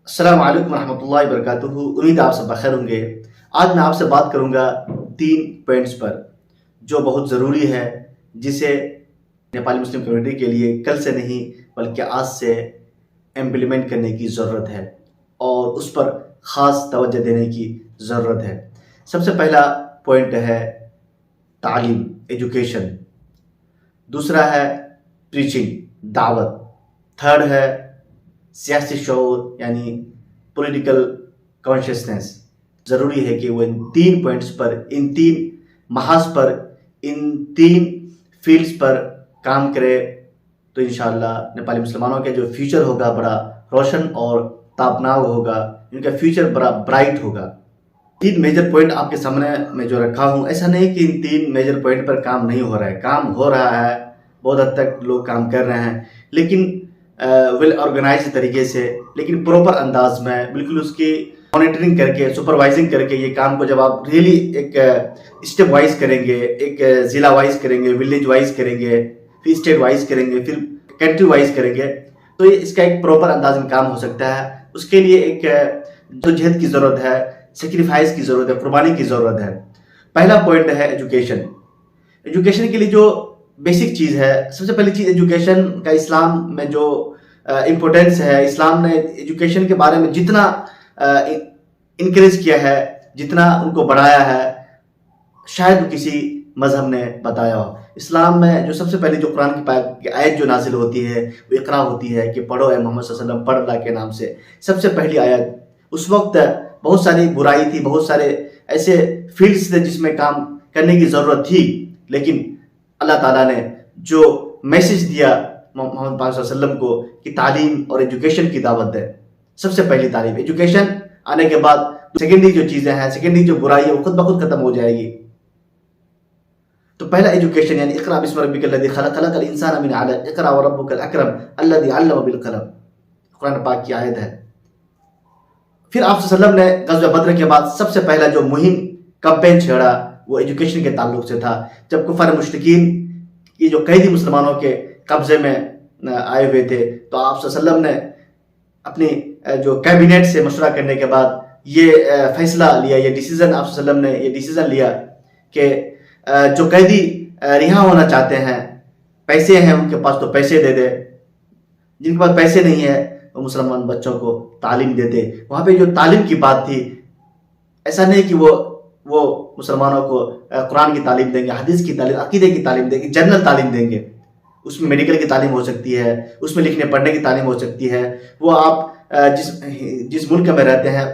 السلام علیکم ورحمۃ اللہ وبرکاتہ. امید آپ سب بخیر ہوں گے. آج میں آپ سے بات کروں گا 3 پوائنٹس پر جو بہت ضروری ہے، جسے نیپالی مسلم کمیونٹی کے لیے کل سے نہیں بلکہ آج سے امپلیمنٹ کرنے کی ضرورت ہے اور اس پر خاص توجہ دینے کی ضرورت ہے. سب سے پہلا پوائنٹ ہے تعلیم، ایجوکیشن. دوسرا ہے پریچنگ، دعوت. تھرڈ ہے سیاسی شعور یعنی پولیٹیکل کانشیسنس. ضروری ہے کہ وہ ان 3 پوائنٹس پر، ان 3 محاذ پر، ان 3 فیلڈز پر کام کرے تو انشاءاللہ نیپالی مسلمانوں کا جو فیوچر ہوگا بڑا روشن اور تابناک ہوگا، ان کا فیوچر بڑا برائٹ ہوگا. 3 میجر پوائنٹ آپ کے سامنے میں جو رکھا ہوں، ایسا نہیں کہ ان 3 میجر پوائنٹ پر کام نہیں ہو رہا ہے، کام ہو رہا ہے. بہت حد تک لوگ کام کر رہے ہیں، لیکن ویل آرگنائز طریقے سے، لیکن پراپر انداز میں، بالکل اس کی مانیٹرنگ کر کے، سپروائزنگ کر کے یہ کام کو جب آپ ریئلی ایک اسٹیپ وائز کریں گے، ایک ضلع وائز کریں گے، ولیج وائز کریں گے، پھر اسٹیٹ وائز کریں گے، پھر کنٹری وائز کریں گے، تو اس کا ایک پراپر انداز میں کام ہو سکتا ہے. اس کے لیے ایک جدوجہد کی ضرورت ہے، سیکریفائس کی ضرورت ہے، قربانی کی ضرورت ہے. پہلا پوائنٹ ہے ایجوکیشن. ایجوکیشن کے لیے جو بیسک چیز ہے، سب سے پہلی چیز ایجوکیشن کا اسلام میں جو امپورٹینس ہے، اسلام نے ایجوکیشن کے بارے میں جتنا انکریج کیا ہے، جتنا ان کو بڑھایا ہے، شاید کسی مذہب نے بتایا ہو. اسلام میں جو سب سے پہلی جو قرآن کی آیت جو نازل ہوتی ہے وہ اقرا ہوتی ہے کہ پڑھو اے محمد صلی اللہ علیہ وسلم، پڑھ اللہ کے نام سے. سب سے پہلی آیت. اس وقت بہت ساری برائی تھی، بہت سارے ایسے فیلڈز تھے جس میں کام کرنے کی ضرورت تھی، لیکن اللہ تعالیٰ نے جو میسج دیا محمد پاک صلی اللہ علیہ وسلم کو کہ تعلیم اور ایجوکیشن کی دعوت ہے. سب سے پہلی تعلیم. ایجوکیشن آنے کے بعد سیکنڈری جو چیزیں ہیں، سیکنڈری جو برائی ہے وہ خود بخود ختم ہو جائے گی. تو پہلا ایجوکیشن یعنی اقرا بسم ربک الذی خلق، خلق الانسان من علق، اقرا وربک الاکرم الذی علم بالقلم. قرآن پاک کی آیت ہے. پھر آپ صلی اللہ علیہ وسلم نے غزوہ بدر کے بعد سب سے پہلا جو مہم کمپین چھیڑا وہ ایجوکیشن کے تعلق سے تھا. جب کفار مشرکین کی جو قیدی مسلمانوں کے قبضے میں آئے ہوئے تھے، تو آپ صلی اللہ علیہ وسلم نے اپنی جو کیبنیٹ سے مشورہ کرنے کے بعد یہ فیصلہ لیا، یہ ڈیسیزن، آپ صلی اللہ علیہ وسلم نے یہ ڈیسیزن لیا کہ جو قیدی رہا ہونا چاہتے ہیں، پیسے ہیں ان کے پاس تو پیسے دے دے، جن کے پاس پیسے نہیں ہے وہ مسلمان بچوں کو تعلیم دیتے. وہاں پہ جو تعلیم کی بات تھی، ایسا نہیں کہ وہ مسلمانوں کو قرآن کی تعلیم دیں گے، حدیث کی تعلیم، عقیدے کی تعلیم دیں گے، جنرل تعلیم دیں گے. اس میں میڈیکل کی تعلیم ہو سکتی ہے، اس میں لکھنے پڑھنے کی تعلیم ہو سکتی ہے. وہ آپ جس ملک میں رہتے ہیں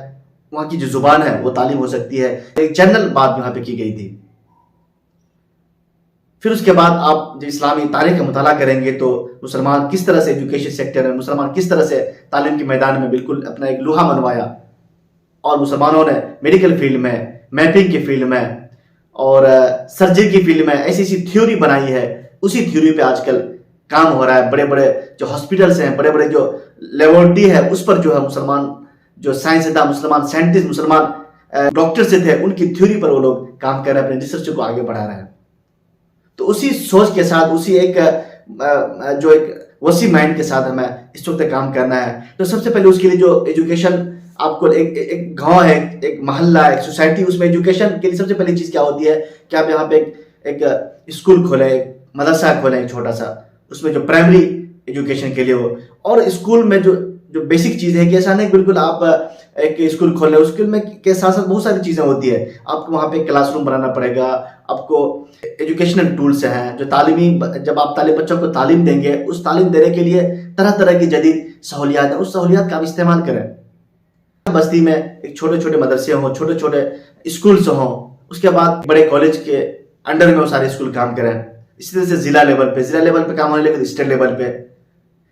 وہاں کی جو زبان ہے وہ تعلیم ہو سکتی ہے. ایک جنرل بات یہاں پہ کی گئی تھی. پھر اس کے بعد آپ جب اسلامی تاریخ کا مطالعہ کریں گے تو مسلمان کس طرح سے ایجوکیشن سیکٹر میں، مسلمان کس طرح سے تعلیم کے میدان میں بالکل اپنا ایک لوہا منوایا، اور مسلمانوں نے میڈیکل فیلڈ میں، میپنگ کی فیلڈ میں اور سرجری کی فیلڈ میں ایسی ایسی تھیوری بنائی ہے. اسی تھیوری پہ آج کل کام ہو رہا ہے. بڑے بڑے جو ہاسپٹلس ہیں، بڑے بڑے جو لیبورٹری ہے، اس پر جو ہے مسلمان جو سائنسداں، مسلمان سائنٹسٹ، مسلمان ڈاکٹر سے تھے، ان کی تھیوری پر وہ لوگ کام کر رہے ہیں، اپنے ریسرچ کو آگے بڑھا رہے ہیں. تو اسی سوچ کے ساتھ، اسی ایک وسیع مائنڈ کے ساتھ ہمیں اس وقت کام کرنا ہے. تو سب سے پہلے اس کے لیے جو ایجوکیشن، آپ کو ایک گاؤں ہے، ایک محلہ، ایک سوسائٹی، اس میں ایجوکیشن کے لیے سب سے پہلی چیز کیا ہوتی ہے کہ آپ یہاں پہ ایک اسکول کھولیں، ایک مدرسہ کھولیں، ایک چھوٹا سا، اس میں جو پرائمری ایجوکیشن کے لیے ہو. اور اسکول میں جو بیسک چیز ہے کہ ایسا نہیں بالکل آپ ایک اسکول کھول رہے، اسکول میں کے ساتھ ساتھ بہت ساری چیزیں ہوتی ہے. آپ کو وہاں پہ کلاس روم بنانا پڑے گا، آپ کو ایجوکیشنل ٹولس ہیں جو تعلیمی، جب آپ بچوں کو تعلیم دیں گے، اس تعلیم دینے کے لیے طرح طرح کی جدید سہولیات ہیں، اس سہولیات کا آپ استعمال کریں. بستی میں ایک چھوٹے چھوٹے مدرسے ہوں، چھوٹے چھوٹے اسکولس ہوں، اس کے بعد بڑے کالج کے انڈر میں وہ سارے اسکول کام کریں. اسی طرح سے ضلع لیول پہ کام ہونے لگے، اسٹیٹ لیول پہ،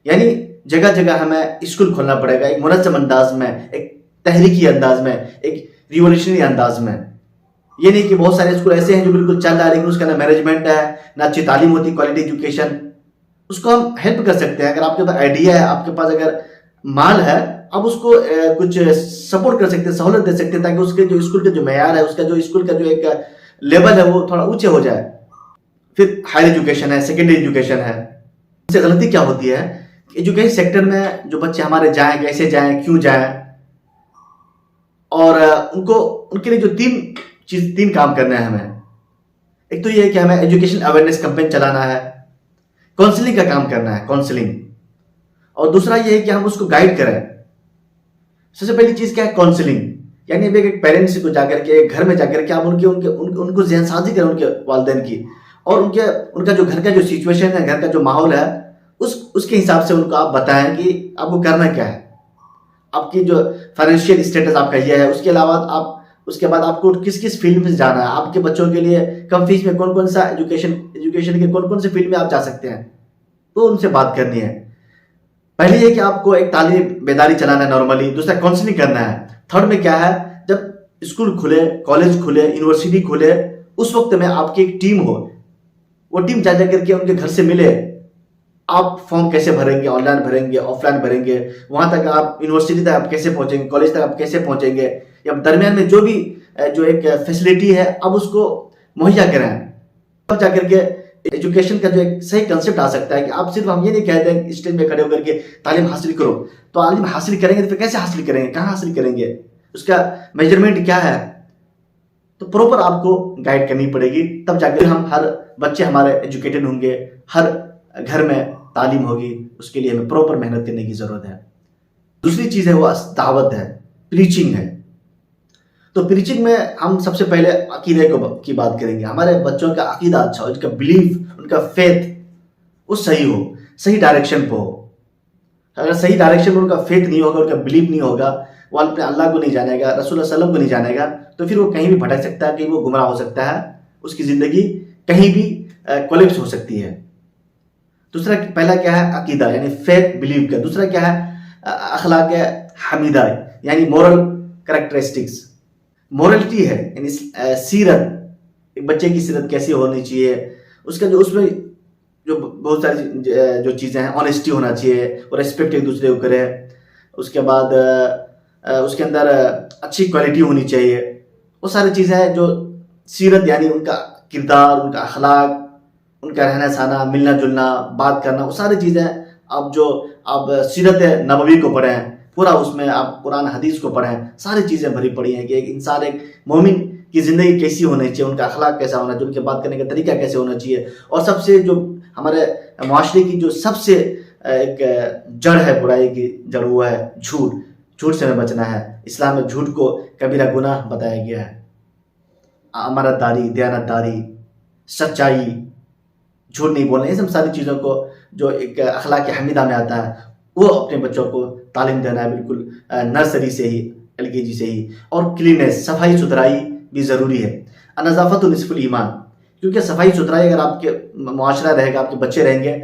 یعنی جگہ جگہ ہمیں اسکول کھولنا پڑے گا، ایک منظم انداز میں، ایک تحریکی انداز میں، ایک ریولیوشنری انداز میں. یہ نہیں کہ بہت سارے اسکول ایسے ہیں جو بالکل چل رہا ہے لیکن اس کا نہ مینجمنٹ ہے، نہ اچھی تعلیم ہوتی، کوالٹی ایجوکیشن. اس کو ہم ہیلپ کر سکتے ہیں. اگر آپ کے پاس آئیڈیا ہے، آپ کے پاس اگر مال ہے، آپ اس کو کچھ سپورٹ کر سکتے ہیں، سہولت دے سکتے ہیں، تاکہ اس کے جو اسکول کا جو معیار ہے، اس کا جو اسکول کا جو ایک لیول ہے وہ تھوڑا اونچے ہو جائے. پھر ہائر ایجوکیشن ہے، سیکنڈری ایجوکیشن ہے. اس سے غلطی کیا ہوتی ہے، ایجوکیشن سیکٹر میں جو بچے ہمارے جائیں، کیسے جائیں، کیوں جائیں، اور ان کے لیے جو تین کام کرنے ہیں ہمیں. ایک تو یہ ہے کہ ہمیں ایجوکیشن اویئرنیس کمپین چلانا ہے، کاؤنسلنگ کا کام کرنا ہے، کاؤنسلنگ. اور دوسرا یہ ہے کہ ہم اس کو گائیڈ کریں. سب سے پہلی چیز کیا ہے؟ کاؤنسلنگ. یعنی ایک پیرنٹس کو جا کر کے، ایک گھر میں جا کر کے آپ ان کو ذہن سازی کریں ان کے والدین کی، اور ان کا جو گھر کا جو سچویشن ہے، گھر کا جو ماحول ہے، اس کے حساب سے ان کو آپ بتائیں کہ آپ کو کرنا کیا ہے. آپ کی جو فائنینشیل اسٹیٹس آپ کا یہ ہے، اس کے علاوہ اس کے بعد آپ کو کس فیلڈ میں جانا ہے، آپ کے بچوں کے لیے کم فیس میں کون سا ایجوکیشن کے کون سے فیلڈ میں آپ جا سکتے ہیں، تو ان سے بات کرنی ہے. پہلے یہ کہ آپ کو ایک تعلیم بیداری چلانا ہے نارملی. دوسرا کاؤنسلنگ کرنا ہے. تھرڈ میں کیا ہے؟ جب اسکول کھلے، کالج کھلے، یونیورسٹی کھلے، اس وقت میں آپ کی ایک ٹیم ہو، وہ ٹیم جا کر کے ان کے گھر سے ملے. آپ فارم کیسے بھریں گے؟ آن لائن بھریں گے، آف لائن بھریں گے، وہاں تک آپ یونیورسٹی تک آپ کیسے پہنچیں گے، کالج تک آپ کیسے پہنچیں گے، یا درمیان میں جو بھی ایک فیسلٹی ہے اب اس کو مہیا کریں. تب جا کر کے ایجوکیشن کا جو ایک صحیح کنسپٹ آ سکتا ہے کہ آپ صرف ہم یہ نہیں کہتے ہیں اسٹیج میں کھڑے ہو کر کے تعلیم حاصل کرو. تو تعلیم حاصل کریں گے تو پھر کیسے حاصل کریں گے، کہاں حاصل کریں گے، اس کا میجرمنٹ کیا ہے؟ تو پراپر آپ کو گائیڈ کرنی پڑے گی. تب جا کر ہر بچے ہمارے ایجوکیٹڈ ہوں گے، ہر گھر میں تعلیم ہوگی. اس کے لیے ہمیں پراپر محنت کرنے کی ضرورت ہے. دوسری چیز ہے وہ دعوت ہے، پریچنگ ہے. تو پریچنگ میں ہم سب سے پہلے عقیدے کی بات کریں گے. ہمارے بچوں کا عقیدہ اچھا ہو، ان کا بلیف، ان کا فیتھ وہ صحیح ہو، صحیح ڈائریکشن پہ ہو. اگر صحیح ڈائریکشن میں ان کا فیتھ نہیں ہوگا، ان کا بلیف نہیں ہوگا، وہ اپنے اللہ کو نہیں جانے گا، رسول اللہ علیہ وسلم کو نہیں جانے گا، تو پھر وہ کہیں بھی بھٹک سکتا ہے، کہیں وہ گمراہ ہو سکتا ہے، اس کی زندگی کہیں بھی کولیپس ہو سکتی ہے. دوسرا پہلا کیا ہے؟ عقیدہ یعنی فیتھ بلیف کا. دوسرا کیا ہے؟ اخلاق حمیدہ یعنی مورل کریکٹرسٹکس، مورلٹی ہے یعنی سیرت. ایک بچے کی سیرت کیسی ہونی چاہیے، اس میں جو بہت ساری جو چیزیں ہیں، آنیسٹی ہونا چاہیے، اور ریسپیکٹ ایک دوسرے کو کرے. اس کے بعد اس کے اندر اچھی کوالٹی ہونی چاہیے. وہ ساری چیزیں ہیں جو سیرت یعنی ان کا کردار، ان کا اخلاق، ان کا رہنا سہنا، ملنا جلنا، بات کرنا، وہ ساری چیزیں آپ سیرت نبوی کو پڑھیں، پورا اس میں آپ قرآن حدیث کو پڑھیں، ساری چیزیں بھری پڑی ہیں کہ ایک انسان، ایک مومن کی زندگی کیسی ہونی چاہیے، ان کا اخلاق کیسا ہونا چاہیے، ان کے بات کرنے کا طریقہ کیسے ہونا چاہیے. اور سب سے جو ہمارے معاشرے کی جو سب سے ایک جڑ ہے، برائی کی جڑ، وہ ہے جھوٹ سے ہمیں بچنا ہے. اسلام میں جھوٹ کو کبیرہ گناہ بتایا گیا ہے. امانت داری، دیانت داری، سچائی، جھوٹ نہیں بولنا، یہ سب ساری چیزوں کو جو ایک اخلاق حمیدہ میں آتا ہے، وہ اپنے بچوں کو تعلیم دینا ہے، بالکل نرسری سے ہی، LKG سے ہی. اور کلیننس، صفائی ستھرائی بھی ضروری ہے. نظافت نصف الایمان، کیونکہ صفائی ستھرائی اگر آپ کے معاشرہ رہے گا، آپ کے بچے رہیں گے،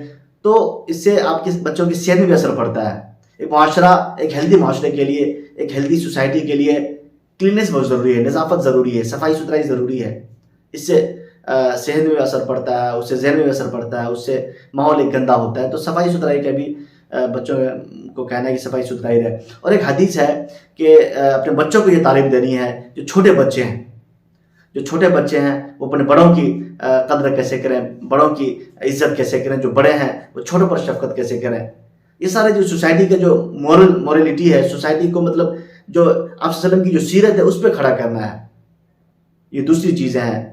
تو اس سے آپ کے بچوں کی صحت میں بھی اثر پڑتا ہے. ایک معاشرہ، ایک ہیلدی معاشرے کے لیے، ایک ہیلدی سوسائٹی کے لیے کلیننس بہت ضروری ہے، نظافت ضروری ہے، صفائی ستھرائی ضروری ہے. اس سے صحت میں بھی اثر پڑتا ہے، اس سے ذہن میں بھی اثر پڑتا ہے، اس سے ماحول ایک گندا ہوتا ہے. تو صفائی ستھرائی کا بھی بچوں کو کہنا ہے کہ صفائی ستھرائی رہے. اور ایک حدیث ہے کہ اپنے بچوں کو یہ تعلیم دینی ہے، جو چھوٹے بچے ہیں وہ اپنے بڑوں کی قدر کیسے کریں، بڑوں کی عزت کیسے کریں، جو بڑے ہیں وہ چھوٹوں پر شفقت کیسے کریں. یہ سارے جو سوسائٹی کا جو مورلٹی ہے، سوسائٹی کو مطلب جو آپ صلی اللہ علیہ وسلم کی جو سیرت ہے اس پہ کھڑا کرنا ہے. یہ دوسری چیزیں ہیں.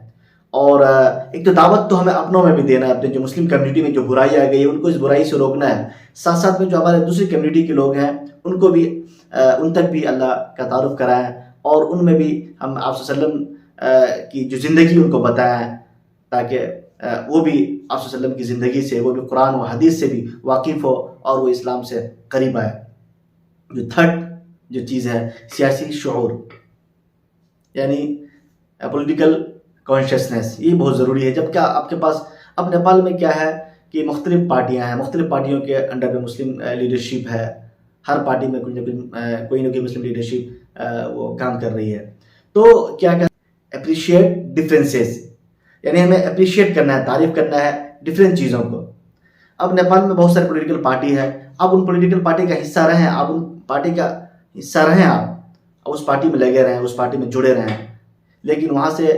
اور ایک تو دعوت تو ہمیں اپنوں میں بھی دینا ہے، اپنے جو مسلم کمیونٹی میں جو برائی آ گئی ہے ان کو اس برائی سے روکنا ہے. ساتھ ساتھ میں جو ہمارے دوسری کمیونٹی کے لوگ ہیں ان کو بھی ان تک بھی اللہ کا تعارف کرائیں، اور ان میں بھی ہم آپ صلی اللہ علیہ وسلم کی جو زندگی ان کو بتائیں، تاکہ وہ بھی آپ صلی اللہ علیہ وسلم کی زندگی سے، وہ بھی قرآن و حدیث سے بھی واقف ہو اور وہ اسلام سے قریب آئے. جو تھرڈ جو چیز ہے، سیاسی شعور یعنی پولیٹیکل کانشیسنیس، یہ بہت ضروری ہے. جب کہ آپ کے پاس اب نیپال میں کیا ہے کہ مختلف پارٹیاں ہیں، مختلف پارٹیوں کے انڈر میں مسلم لیڈرشپ ہے. ہر پارٹی میں کوئی نہ کوئی مسلم لیڈرشپ وہ کام کر رہی ہے. تو کیا کہ اپریشیٹ ڈفرینسز، یعنی ہمیں اپریشیٹ کرنا ہے، تعریف کرنا ہے ڈفرینٹ چیزوں کو. اب نیپال میں بہت ساری پولیٹیکل پارٹی ہے، آپ ان پولیٹیکل پارٹی کا حصہ رہیں، آپ ان پارٹی کا حصہ رہیں، آپ اس پارٹی میں لگے رہیں، اس پارٹی میں جڑے رہیں، لیکن وہاں سے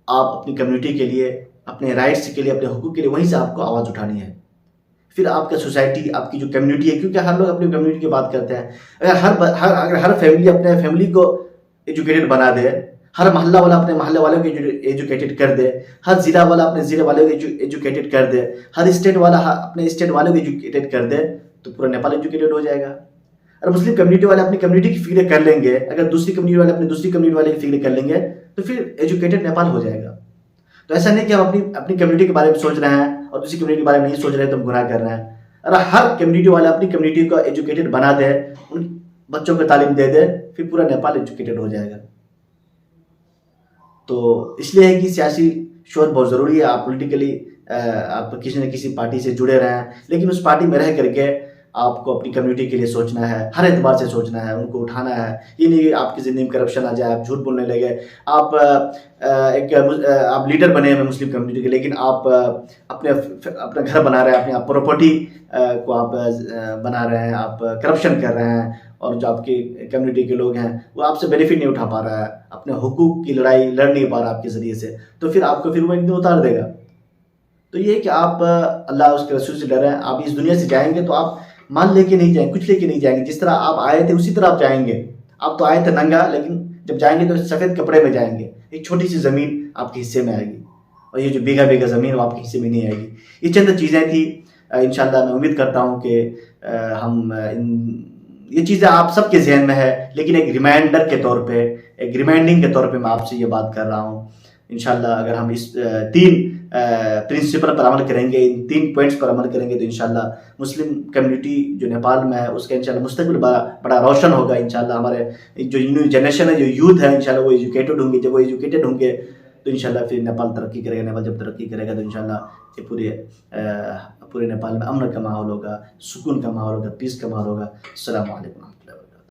آپ اپنی کمیونٹی کے لیے، اپنے رائٹس کے لیے، اپنے حقوق کے لیے وہیں سے آپ کو آواز اٹھانی ہے. پھر آپ کا سوسائٹی، آپ کی جو کمیونٹی ہے، کیونکہ ہر لوگ اپنی کمیونٹی کی بات کرتے ہیں، اگر ہر فیملی اپنے فیملی کو ایجوکیٹڈ بنا دے، ہر محلہ والا اپنے محلے والوں کو ایجوکیٹڈ کر دے، ہر ضلع والا اپنے ضلع والوں کو ایجوکیٹڈ کر دے، ہر اسٹیٹ والا اپنے اسٹیٹ والوں کو ایجوکیٹڈ کر دے، تو پورا نیپال ایجوکیٹڈ ہو جائے گا۔ اگر مسلم کمیونٹی والے اپنی کمیونٹی کی فکر کر لیں گے، اگر دوسری کمیونٹی والے اپنی دوسری کمیونٹی والے کی فکر کر لیں گے، تو پھر ایجوکیٹڈ نیپال ہو جائے گا۔ تو ایسا نہیں کہ ہم اپنی کمیونٹی کے بارے میں سوچ رہے ہیں اور دوسری کمیونٹی کے بارے میں نہیں سوچ رہے ہیں تو ہم گناہ کر رہے ہیں۔ اگر ہر کمیونٹی والے اپنی کمیونٹی کو ایجوکیٹڈ بنا دے، ان بچوں کو تعلیم دے دے، پھر پورا نیپال ایجوکیٹڈ ہو جائے گا۔ تو اس لیے ہے کہ سیاسی شعور بہت ضروری ہے۔ آپ پولیٹیکلی آپ کسی نہ کسی پارٹی سے جڑے رہیں، لیکن اس پارٹی میں رہ کر کے آپ کو اپنی کمیونٹی کے لیے سوچنا ہے، ہر اعتبار سے سوچنا ہے، ان کو اٹھانا ہے۔ یہ نہیں کہ آپ کی زندگی میں کرپشن آ جائے، آپ جھوٹ بولنے لگے، آپ لیڈر بنے ہوئے مسلم کمیونٹی کے، لیکن آپ اپنا گھر بنا رہے ہیں، اپنی پراپرٹی کو آپ بنا رہے ہیں، آپ کرپشن کر رہے ہیں، اور جو آپ کی کمیونٹی کے لوگ ہیں وہ آپ سے بینیفٹ نہیں اٹھا پا رہا ہے، اپنے حقوق کی لڑائی لڑ نہیں پا رہا آپ کے ذریعے سے، تو پھر آپ کو پھر وہ ایک دن اتار دے گا۔ تو یہ کہ آپ اللہ اس کے رسول سے ڈریں۔ آپ اس دنیا سے جائیں گے تو آپ مال لے کے نہیں جائیں گے، کچھ لے کے نہیں جائیں گے، جس طرح آپ آئے تھے اسی طرح آپ جائیں گے۔ آپ تو آئے تھے ننگا، لیکن جب جائیں گے تو سفید کپڑے میں جائیں گے، ایک چھوٹی سی زمین آپ کے حصے میں آئے گی، اور یہ جو بیگھا بیگھا زمین وہ آپ کے حصے میں نہیں آئے گی۔ یہ چند چیزیں تھیں، انشاءاللہ میں امید کرتا ہوں کہ ہم یہ چیزیں آپ سب کے ذہن میں ہے، لیکن ایک ریمائنڈر کے طور پہ، ایک ریمائنڈنگ کے طور پہ میں آپ سے یہ بات کر رہا ہوں۔ انشاءاللہ اگر ہم اس 3 پرنسپل پر عمل کریں گے، ان 3 پوائنٹس پر عمل کریں گے، تو انشاءاللہ مسلم کمیونٹی جو نیپال میں ہے اس کا انشاءاللہ مستقبل بڑا روشن ہوگا۔ انشاءاللہ ہمارے جو نیو جنریشن ہے، جو یوتھ ہے، انشاءاللہ وہ ایجوکیٹڈ ہوں گے۔ جب وہ ایجوکیٹڈ ہوں گے تو انشاءاللہ پھر نیپال ترقی کرے گا۔ نیپال جب ترقی کرے گا تو انشاءاللہ یہ پورے نیپال میں امن کا ماحول ہوگا، سکون کا ماحول ہوگا، پیس کا ماحول ہوگا۔ السلام علیکم۔